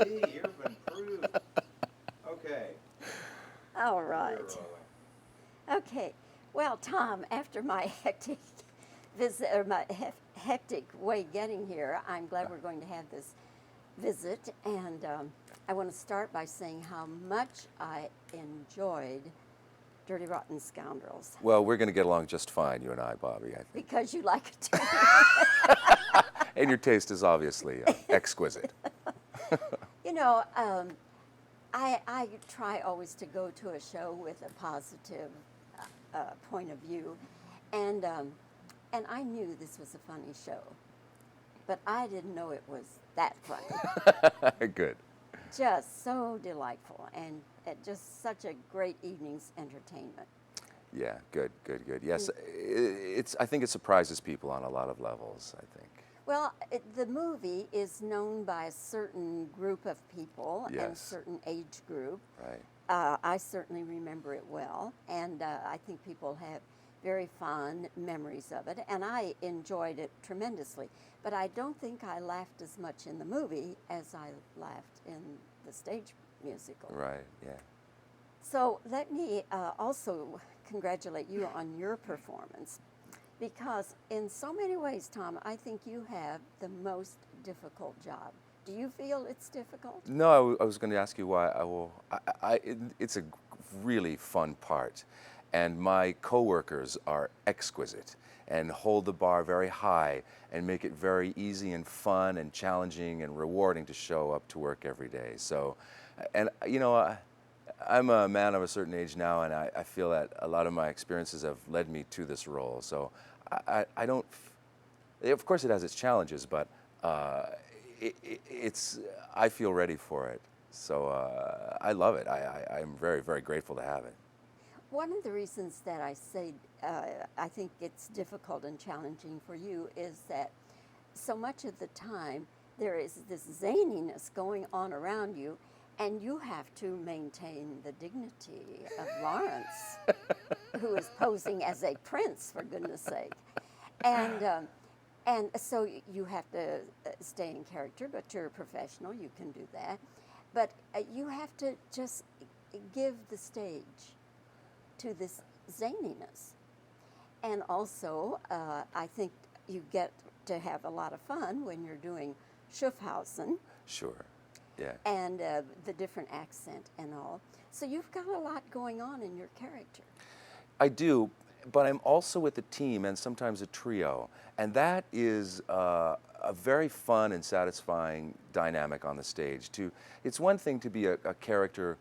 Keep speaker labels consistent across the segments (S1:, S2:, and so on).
S1: See, you've been proved. Okay.
S2: All right.
S1: You're rolling.
S2: Okay. Well, Tom, after my hectic visit or my hectic way getting here, I'm glad we're going to have this visit, and I want to start by saying how much I enjoyed Dirty Rotten Scoundrels
S3: Well, we're going to get along just fine, you and I, Bobbie, I think.
S2: because you like it too.
S3: And your taste is obviously exquisite.
S2: You know, I try always to go to a show with a positive point of view, and I knew this was a funny show, but I didn't know it was that funny.
S3: Good.
S2: Just so delightful, and just such a great evening's entertainment.
S3: Yeah, good, good, good. Yes, I think it surprises people on a lot of levels, I think.
S2: Well, the movie is known by a certain group of people and
S3: Yes.
S2: certain age group.
S3: Right.
S2: I certainly remember it well, and I think people have very fond memories of it, and I enjoyed it tremendously. But I don't think I laughed as much in the movie as I laughed in the stage musical.
S3: Right, yeah.
S2: So let me also congratulate you on your performance, because in so many ways, Tom, I think you have the most difficult job. Do you feel it's difficult?
S3: No, I was going to ask you why. It's a really fun part, and my coworkers are exquisite and hold the bar very high and make it very easy and fun and challenging and rewarding to show up to work every day. So, and you know, I'm a man of a certain age now, and I feel that a lot of my experiences have led me to this role. So I don't, of course it has its challenges, but I feel ready for it. So I love it. I'm very, very grateful to have it.
S2: One of the reasons that I say I think it's difficult and challenging for you is that so much of the time there is this zaniness going on around you, and you have to maintain the dignity of Lawrence, who is posing as a prince, for goodness sake. And so you have to stay in character, but you're a professional, you can do that. But you have to just give the stage to this zaniness. And also, I think you get to have a lot of fun when you're doing Schaffhausen.
S3: Sure, yeah.
S2: And the different accent and all. So you've got a lot going on in your character.
S3: I do, but I'm also with a team and sometimes a trio, and that is a very fun and satisfying dynamic on the stage. It's one thing to be a character,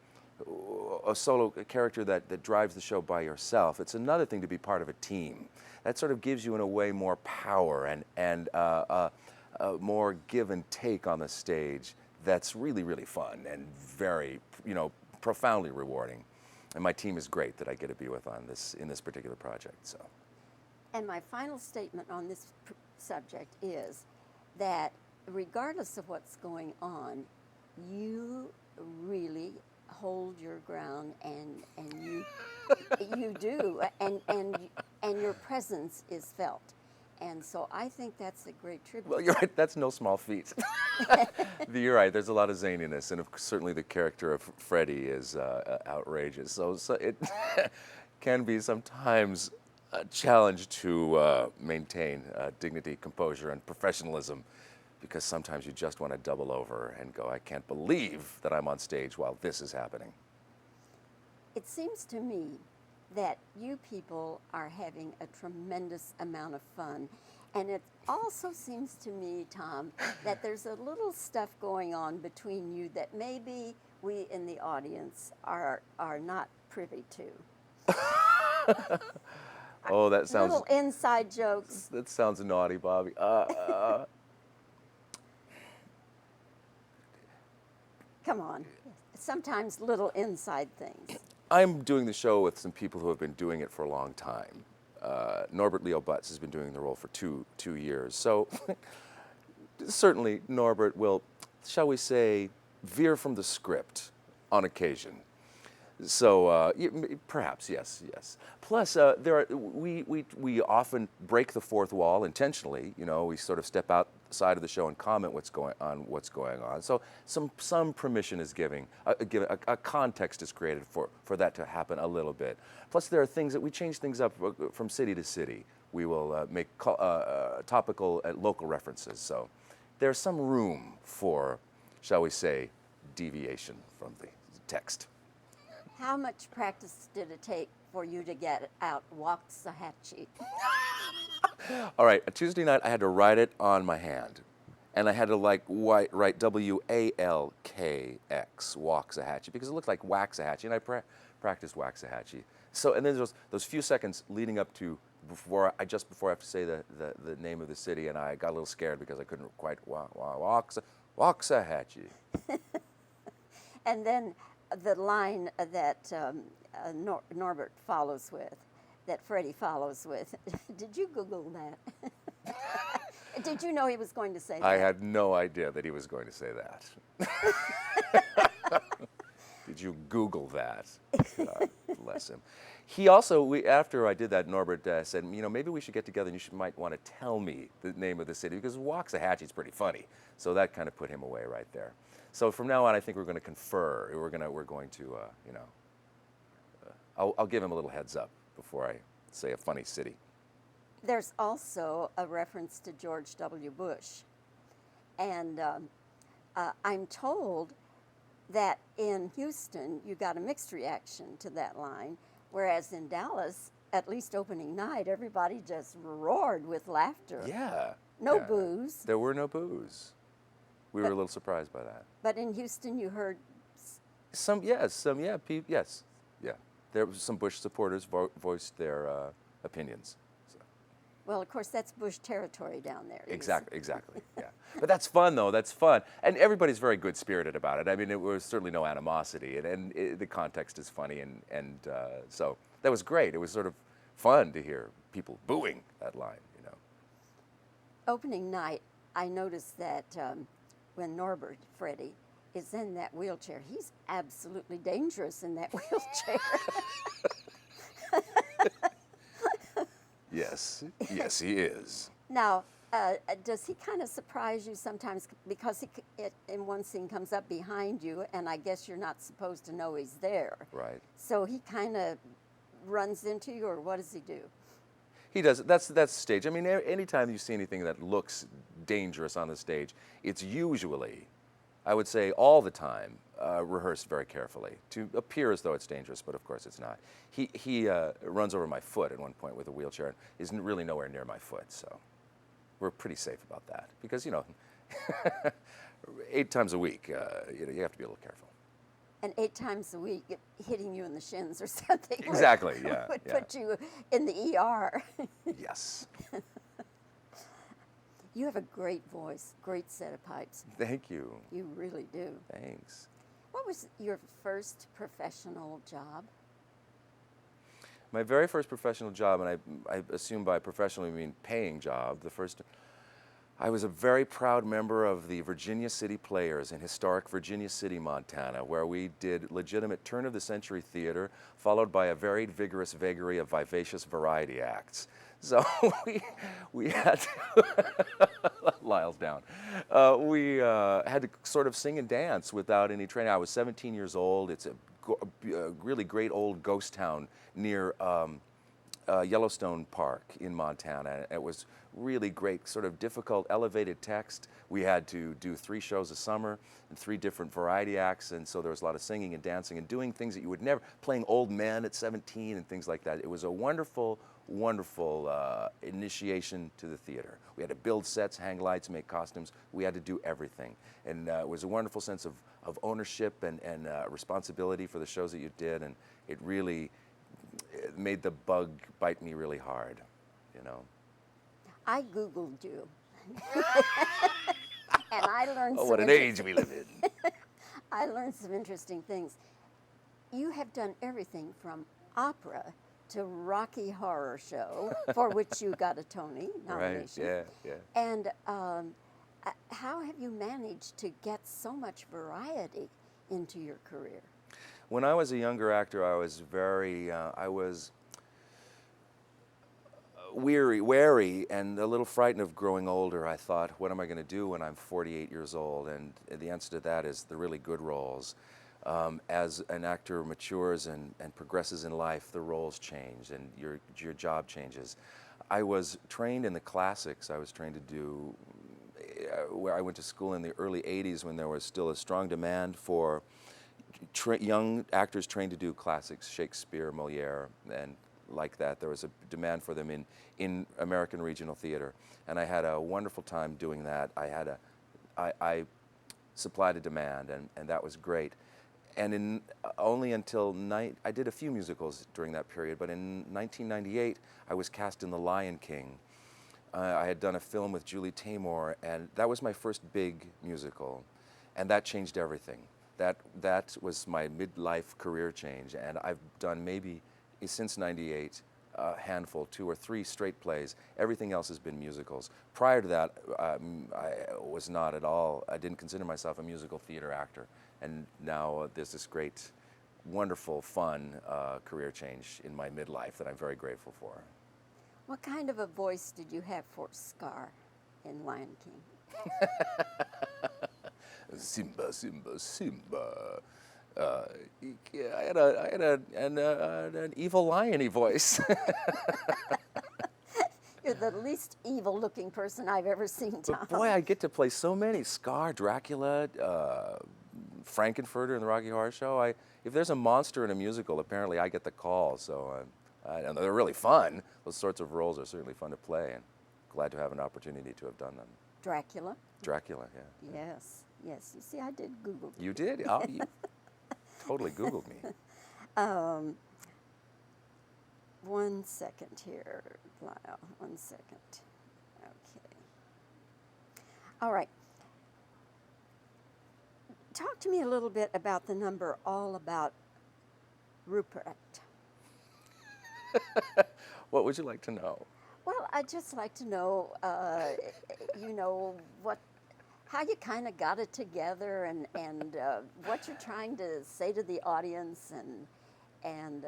S3: a solo character that drives the show by yourself. It's another thing to be part of a team. That sort of gives you, in a way, more power and more give and take on the stage. That's really, really fun and very, profoundly rewarding. And my team is great that I get to be with in this particular project. So.
S2: And my final statement on this subject is that regardless of what's going on, you really hold your ground, and you do, and your presence is felt. And so I think that's a great tribute.
S3: Well, you're right. That's no small feat. You're right. There's a lot of zaniness, and certainly the character of Freddie is outrageous. So it can be sometimes a challenge to maintain dignity, composure, and professionalism, because sometimes you just want to double over and go, I can't believe that I'm on stage while this is happening.
S2: It seems to me that you people are having a tremendous amount of fun. And it also seems to me, Tom, that there's a little stuff going on between you that maybe we in the audience are not privy to.
S3: Oh, that sounds...
S2: Little inside jokes.
S3: That sounds naughty, Bobbie.
S2: Come on. Sometimes little inside things.
S3: I'm doing the show with some people who have been doing it for a long time. Norbert Leo Butz has been doing the role for two years. So certainly Norbert will, shall we say, veer from the script on occasion. So perhaps yes, yes. Plus, we often break the fourth wall intentionally. You know, we sort of step outside of the show and comment what's going on. So some permission is a context is created for that to happen a little bit. Plus, there are things that we change things up from city to city. We will make topical and local references. So there's some room for, shall we say, deviation from the text.
S2: How much practice did it take for you to get out Waxahachie?
S3: All right, a Tuesday night I had to write it on my hand. And I had to write W-A-L-K-X, Waxahachie, because it looked like Waxahachie, and I practiced Waxahachie. So, and then there's those few seconds leading up to before I have to say the name of the city, and I got a little scared because I couldn't quite Waxahachie.
S2: And then the line that Norbert follows with, that Freddie follows with, did you Google that? Did you know he was going to say that?
S3: I had no idea that he was going to say that. Did you Google that? God bless him. He also, after I did that, Norbert said, you know, maybe we should get together and you might want to tell me the name of the city, because Waxahachie is pretty funny. So that kind of put him away right there. So from now on, I think we're going to confer. We're going to, you know, I'll give him a little heads up before I say a funny city.
S2: There's also a reference to George W. Bush. And I'm told that in Houston, you got a mixed reaction to that line, whereas in Dallas, at least opening night, everybody just roared with laughter.
S3: Yeah.
S2: No
S3: yeah.
S2: boos.
S3: There were no boos. We were a little surprised by that.
S2: But in Houston, you heard
S3: Yes. Yeah. There was some Bush supporters voiced their opinions. So.
S2: Well, of course, that's Bush territory down there.
S3: Exactly. Yeah. But that's fun, though. That's fun, and everybody's very good-spirited about it. I mean, it was certainly no animosity, and the context is funny, and so that was great. It was sort of fun to hear people booing that line. You know.
S2: Opening night, I noticed that when Norbert, Freddie, is in that wheelchair, he's absolutely dangerous in that wheelchair.
S3: Yes, he is.
S2: Now, does he kind of surprise you sometimes, because in one scene comes up behind you, and I guess you're not supposed to know he's there.
S3: Right.
S2: So he kind of runs into you, or what does he do?
S3: He does. That's the stage. I mean, anytime you see anything that looks dangerous on the stage, it's usually, I would say all the time, rehearsed very carefully to appear as though it's dangerous, but of course it's not. He runs over my foot at one point with a wheelchair and is really nowhere near my foot, so we're pretty safe about that because, you know, 8 times a week, you have to be a little careful.
S2: And 8 times a week, hitting you in the shins or something
S3: Exactly,
S2: would put you in the ER.
S3: Yes.
S2: You have a great voice, great set of pipes.
S3: Thank you.
S2: You really do.
S3: Thanks.
S2: What was your first professional job?
S3: My very first professional job, and I assume by professional you mean paying job, I was a very proud member of the Virginia City Players in historic Virginia City, Montana, where we did legitimate turn-of-the-century theater, followed by a varied, vigorous vagary of vivacious variety acts. So we had to, Lyle's down, we had to sort of sing and dance without any training. I was 17 years old. It's a really great old ghost town near Yellowstone Park in Montana. It was really great, sort of difficult, elevated text. We had to do 3 shows a summer and 3 different variety acts, and so there was a lot of singing and dancing and doing things that you would never, playing old men at 17 and things like that. It was a wonderful, wonderful initiation to the theater. We had to build sets, hang lights, make costumes. We had to do everything. And it was a wonderful sense of ownership and responsibility for the shows that you did, and it really made the bug bite me really hard, you know.
S2: I Googled you. And I learned
S3: Oh, what an age we live in.
S2: I learned some interesting things. You have done everything from opera to Rocky Horror Show, for which you got a Tony nomination.
S3: Right, yeah.
S2: And how have you managed to get so much variety into your career?
S3: When I was a younger actor, I was very, I was wary and a little frightened of growing older. I thought, what am I going to do when I'm 48 years old? And the answer to that is the really good roles. As an actor matures and progresses in life, the roles change and your job changes. I was trained in the classics. I was trained to do, where I went to school in the early 80s when there was still a strong demand for young actors trained to do classics, Shakespeare, Moliere, and like that. There was a demand for them in American regional theater. And I had a wonderful time doing that. I supplied a demand, and that was great. And only until I did a few musicals during that period, but in 1998, I was cast in The Lion King. I had done a film with Julie Taymor, and that was my first big musical, and that changed everything. That was my midlife career change, and I've done maybe, since '98, a handful, 2 or 3 straight plays. Everything else has been musicals. Prior to that, I was not at all, I didn't consider myself a musical theater actor. And now there's this great, wonderful, fun career change in my midlife that I'm very grateful for.
S2: What kind of a voice did you have for Scar in Lion King?
S3: Simba, Simba, Simba. Yeah, I had an evil lion-y voice.
S2: You're the least evil-looking person I've ever seen, Tom.
S3: But boy, I get to play so many. Scar, Dracula, Frankenfurter in the Rocky Horror Show. If there's a monster in a musical, apparently I get the call. So and they're really fun. Those sorts of roles are certainly fun to play, and glad to have an opportunity to have done them.
S2: Dracula?
S3: Dracula, yeah.
S2: Yes, yes. You see, I did Google.
S3: You did? Oh, you totally Googled me.
S2: 1 second here, Lyle. 1 second. Okay. All right. Talk to me a little bit about the number All About Ruprecht.
S3: What would you like to know?
S2: Well, I'd just like to know, how you kind of got it together, and what you're trying to say to the audience, and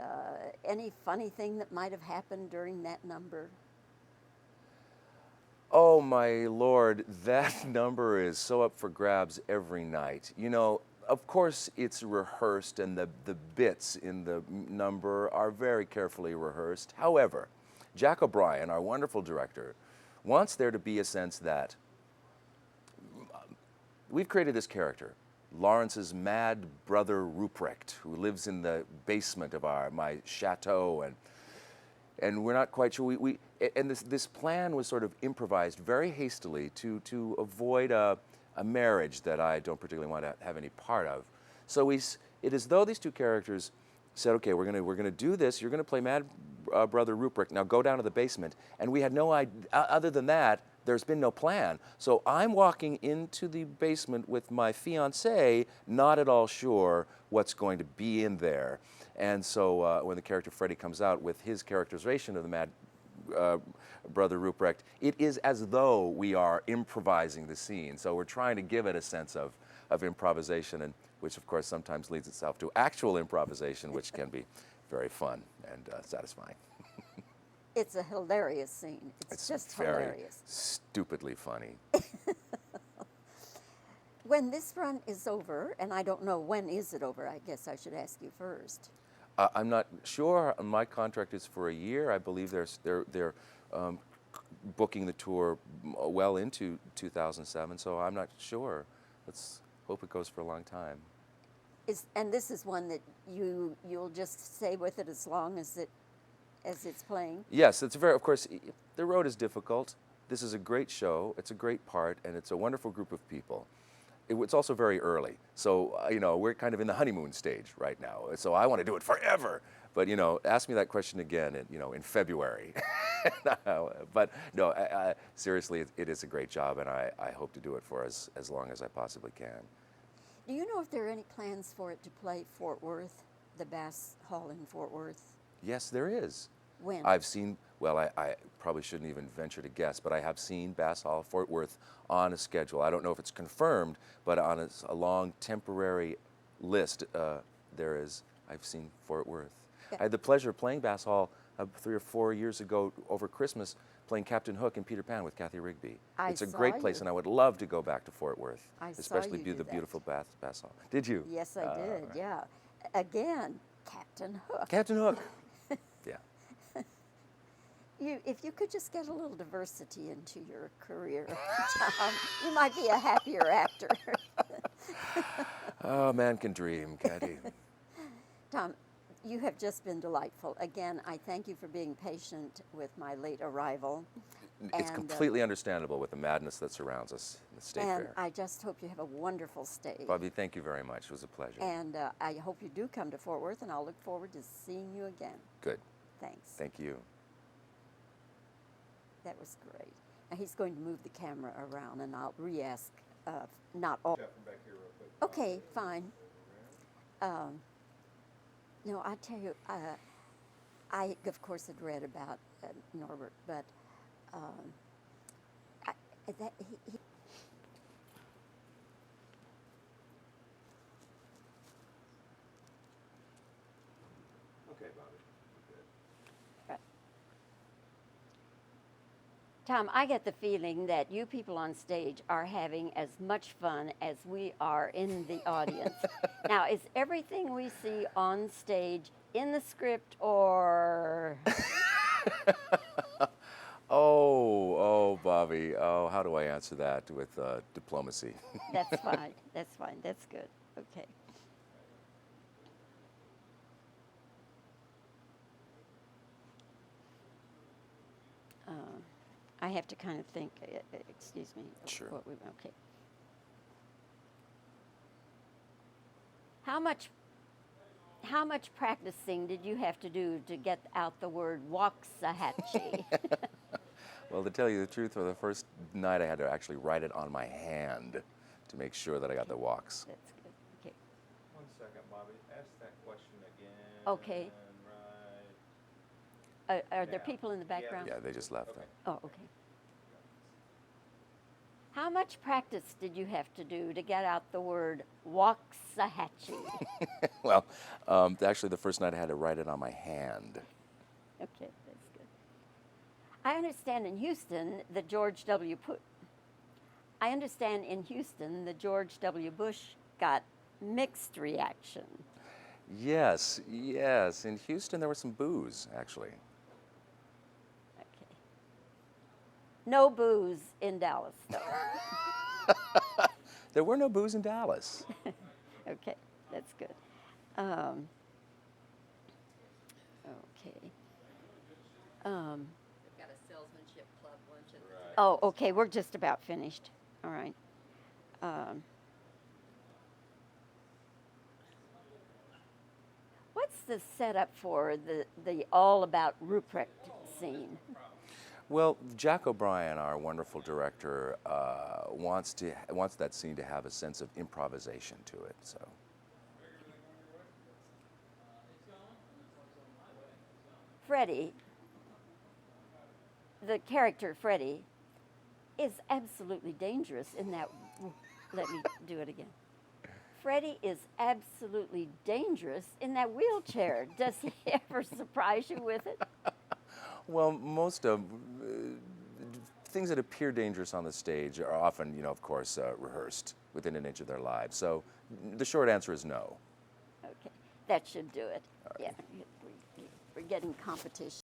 S2: any funny thing that might have happened during that number.
S3: Oh my Lord, that number is so up for grabs every night. You know, of course it's rehearsed, and the bits in the number are very carefully rehearsed. However, Jack O'Brien, our wonderful director, wants there to be a sense that we've created this character, Lawrence's mad brother Ruprecht, who lives in the basement of my chateau, and we're not quite sure. This plan was sort of improvised very hastily to avoid a marriage that I don't particularly want to have any part of. So it is though these two characters said, okay, we're gonna do this. You're gonna play mad brother Ruprecht. Now go down to the basement. And we had no idea. Other than that, there's been no plan. So I'm walking into the basement with my fiancée, not at all sure what's going to be in there. And so when the character Freddie comes out with his characterization of the mad brother Ruprecht, it is as though we are improvising the scene. So we're trying to give it a sense of improvisation, and which of course sometimes leads itself to actual improvisation, which can be very fun and satisfying.
S2: It's a hilarious scene. It's just
S3: very
S2: hilarious.
S3: Stupidly funny.
S2: When this run is over, and I don't know when is it over, I guess I should ask you first.
S3: I'm not sure. My contract is for a year. I believe they're booking the tour well into 2007, so I'm not sure. Let's hope it goes for a long time.
S2: And this is one that you'll just stay with it as long as it's playing?
S3: Yes, of course, the road is difficult. This is a great show. It's a great part, and it's a wonderful group of people. It's also very early. So, we're kind of in the honeymoon stage right now. So I want to do it forever. But, ask me that question again in February. But no, seriously, it is a great job, and I hope to do it for as long as I possibly can.
S2: Do you know if there are any plans for it to play Fort Worth, the Bass Hall in Fort Worth?
S3: Yes, there is.
S2: When?
S3: I've seen, well, I probably shouldn't even venture to guess, but I have seen Bass Hall Fort Worth on a schedule. I don't know if it's confirmed, but on a long temporary list, there is I've seen Fort Worth.
S2: Yeah.
S3: I had the pleasure of playing Bass Hall 3 or 4 years ago over Christmas, playing Captain Hook in Peter Pan with Kathy Rigby. It's a great place, and I would love to go back to Fort Worth, especially
S2: you do
S3: the
S2: that.
S3: beautiful Bass Hall. Did you?
S2: Yes, I did. Yeah. Again, Captain Hook.
S3: Captain Hook. Yeah.
S2: If you could just get a little diversity into your career, Tom, you might be a happier actor.
S3: Oh, man can dream, can't he?
S2: Tom, you have just been delightful. Again, I thank you for being patient with my late arrival.
S3: It's completely understandable with the madness that surrounds us in the State
S2: And
S3: Fair.
S2: I just hope you have a wonderful stay.
S3: Bobbie, thank you very much. It was a pleasure.
S2: And I hope you do come to Fort Worth, and I'll look forward to seeing you again.
S3: Good.
S2: Thanks.
S3: Thank you.
S2: That was great. Now he's going to move the camera around, and I'll re-ask, not all.
S1: Jeff, from back here real quick.
S2: Okay, fine. No, I tell you, I of course had read about Norbert, but he
S1: Okay, Bobbie. Good.
S2: Tom, I get the feeling that you people on stage are having as much fun as we are in the audience. Now, is everything we see on stage in the script, or?
S3: Oh, Bobbie. Oh, how do I answer that with diplomacy?
S2: That's fine. That's fine. That's good. Okay. I have to kind of think. Excuse me.
S3: Sure.
S2: Okay. How much practicing did you have to do to get out the word Waxahachie?
S3: Well, to tell you the truth, for the first night I had to actually write it on my hand to make sure that I got the walks.
S2: That's good. Okay.
S1: 1 second, Bobbie. Ask that question again.
S2: Okay.
S1: Right.
S2: Are there
S1: Now.
S2: people in the background?
S3: Yeah, they just left.
S1: Okay.
S2: Oh, okay. How much practice did you have to do to get out the word Waxahachie?
S3: Well, actually the first night I had to write it on my hand.
S2: Okay, that's good. I understand in Houston the George W. Bush got mixed reaction.
S3: Yes. In Houston there was some booze, actually.
S2: Okay. No booze in Dallas, though.
S3: There were no booze in Dallas.
S2: Okay, that's good. Okay.
S4: They've got a salesmanship club lunch at the
S1: Right.
S2: Oh, okay, we're just about finished. All right. What's the setup for the All About Ruprecht scene?
S3: Well, Jack O'Brien, our wonderful director, wants that scene to have a sense of improvisation to it. So.
S2: Freddie, the character Freddie, is absolutely dangerous in that. Let me do it again. Freddie is absolutely dangerous in that wheelchair. Does he ever surprise you with it?
S3: Well, most of things that appear dangerous on the stage are often, of course, rehearsed within an inch of their lives. So the short answer is no.
S2: Okay, that should do it. Yeah, we're getting competition.